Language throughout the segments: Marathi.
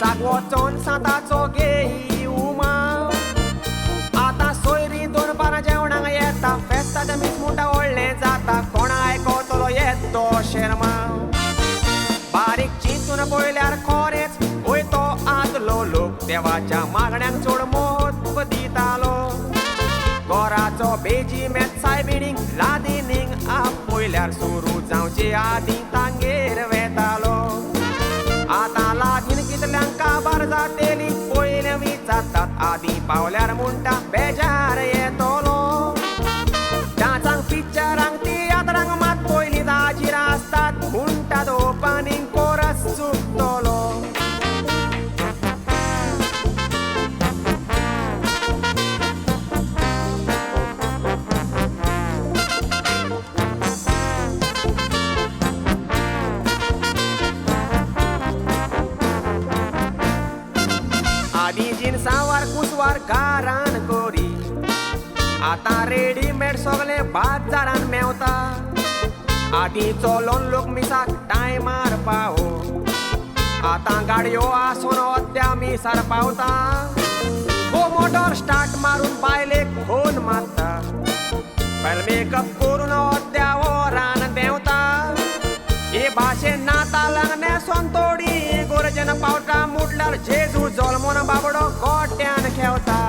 मिसाक वचोन सांताचो घेई उमाव आतां सोयरी दोन पारां जेवणाक येता फेस्ताचें मीस म्हणटा व्हडलें जाता कोणा आयकोतलो येतो शेरमाव बारीक चिंतून पळयल्यार खरेंच वयतो आदलो लोक देवाच्या मागण्यांक चड म्हत्व दितालो घराचो बेजी मेत सायबिणीक लादिनीक आपयल्यार सुरू जावचे आदीं तांगेर वेतालो आतां लादीन कितल्यांक काबार जातेली पयलें विचारतात आदीं पावल्यार म्हणटा बेजार येतलो डान्सांक पिक्चरांक तियात्रांक मात पयलीं दाजीर आसतात म्हणटात ओपनींग कोरस चुकतलो आदीं जिन्सावार कुसवार गारान कोरी आतां रेडीमेड सगळें बाजारान मेवता आदीं चलोन लोक मिसाक टायमार पावो आतां गाडयो आसून अद्या मिसार पावता गो मोटर स्टार्ट मारून बायलेक फोन मारता पयल मेकअप करून अद्या वरान देंवता हे भाशेन नातालांक नेसोन तोडी गोरजेन पावता म्हटल्यार जेजू जल्मोन बाबडो गोट्यान खेवता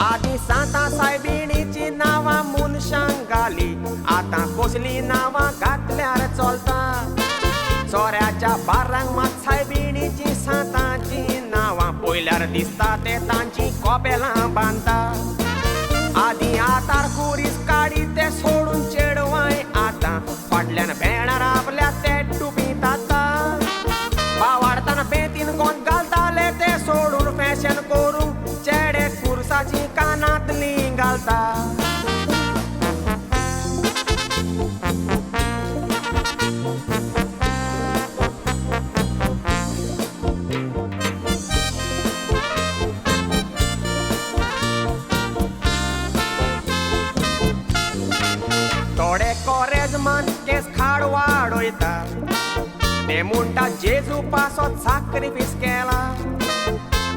आदीं सांता सायबिणीची नांवां मनशांक घाली आतां कसली नांवां घातल्यार चलता सोऱ्याच्या बारांक मात सायबिणीची सांताची नांवां पळयल्यार दिसता ते तांची कोपेलां बांदता आदीं आतार कुरीस काडी ते सोडून चेडवाय आतां फाटल्यान भेणार आपल्या ते टुपीतात पावाडताना पेतीन कोण घालताले ते सोडून फॅशन करूंक चेडे कुर्साची कानातली घालता थोडे कोरेजमान केस खाड वाडयता ते म्हणटा जेजू पासो सॅक्रिफीस केला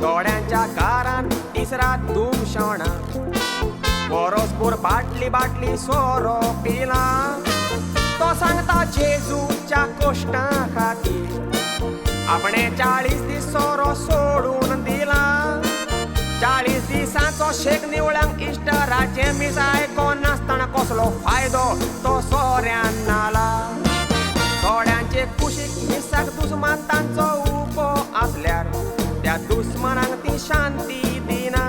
थोड्यांच्या घरान तिसरा धूम शोणा परस्पर बाटली सोरो पिला तो सांगता जेजूच्या कोश्टां खातीर आपणे 40 दीस सोरो सोडून दिला 40 दिसांचो शेक निवळ्यांक इस्टराचे मीस आयकोन नासतना कसलो फायदो तो सोऱ्यान नाला थोड्यांचे कुशीक मिसाक दुस्मांतांचो उको आसल्यार त्या दुस्मानांक ती शांती दिना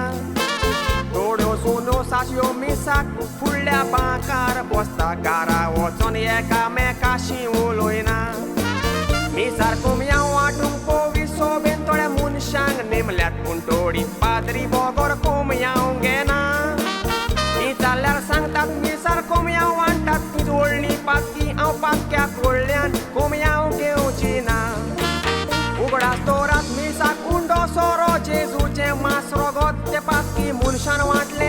थोड्यो सुनो सासयो मिसाक फुडल्या बांकार बसता घरा वचोन एकामेकाशी उलोयना मिसार कोमयां वांटूंक पोवी सोबेन थोड्या मनशांक नेमल्यात पूण थोडी पाद्री बोगोर कोमयां घेना ती जाल्यार सांगतात मिसार कोमयां वांटात तीच व्हडली पातकी हांव पातक्याक व्हडल्यान कोमयां घेवची ना उगडास तोरात मिसाक उंडो सोरो जेजूचे मास रोगोत ते पातकी मनशान वांटले